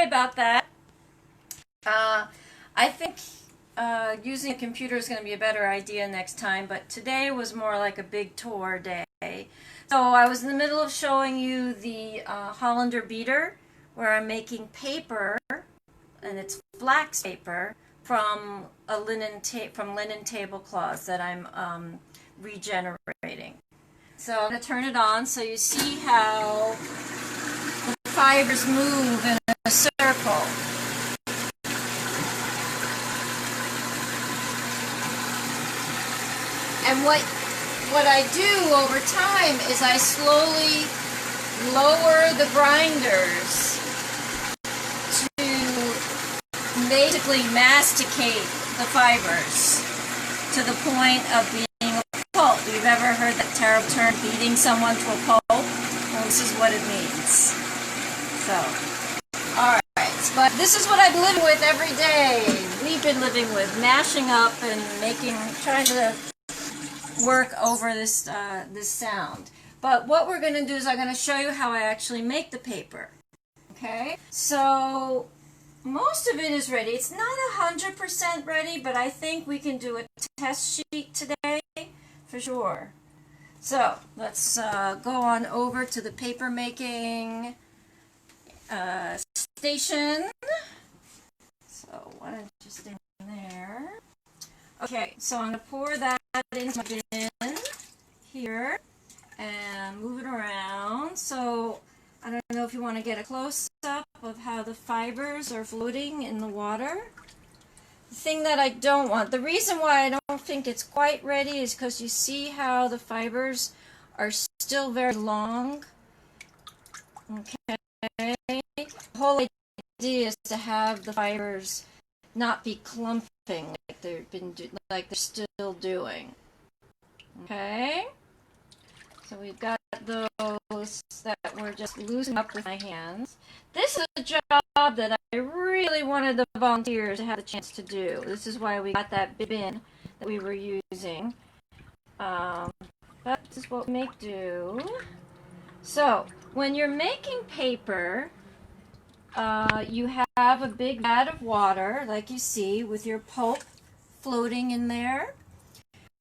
about that. I think using a computer is going to be a better idea next time, but today was more like a big tour day. So I was in the middle of showing you the Hollander beater, where I'm making paper, and it's flax paper from linen tablecloths that I'm regenerating. So I'm going to turn it on so you see how the fibers move in a circle. And what I do over time is I slowly lower the grinders to basically masticate the fibers to the point of being a pulp. You've ever heard that terrible term, beating someone to a pulp? Well, this is what it means. So, alright, but this is what I've been living with every day. We've been living with mashing up and trying to work over this this sound. But what we're going to do is I'm going to show you how I actually make the paper. Okay? So most of it is ready. It's not 100% ready, but I think we can do a test sheet today for sure. So let's go on over to the paper making station. So why don't you stay there? Okay, so I'm going to pour that into my bin here and move it around. So I don't know if you want to get a close-up of how the fibers are floating in the water. The thing that I don't want, the reason why I don't think it's quite ready is because you see how the fibers are still very long. Okay, the whole idea is to have the fibers not be clumping like they're still doing. Okay, so we've got those that we're just loosening up with my hands. This is a job that I really wanted the volunteers to have the chance to do. This is why we got that bin that we were using. But this is what we make do. So when you're making paper, you have a big vat of water, like you see, with your pulp floating in there.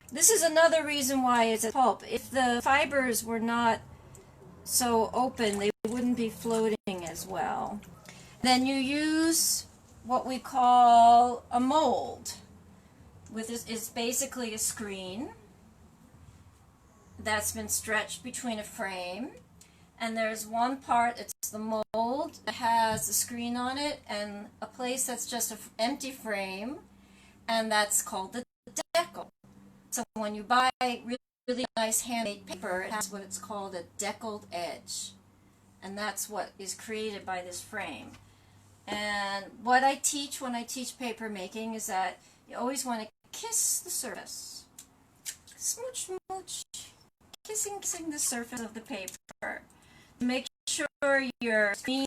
This is another reason why it's a pulp. If the fibers were not so open, they wouldn't be floating as well. Then you use what we call a mold. It's basically a screen that's been stretched between a frame. And there's one part, it's the mold, that has a screen on it, and a place that's just an empty frame, and that's called the decal. So when you buy really nice handmade paper, it has what it's called a deckled edge. And that's what is created by this frame. And what I teach when I teach paper making is that you always want to kiss the surface. Smooch, smooch. Kissing the surface of the paper. Make sure your screen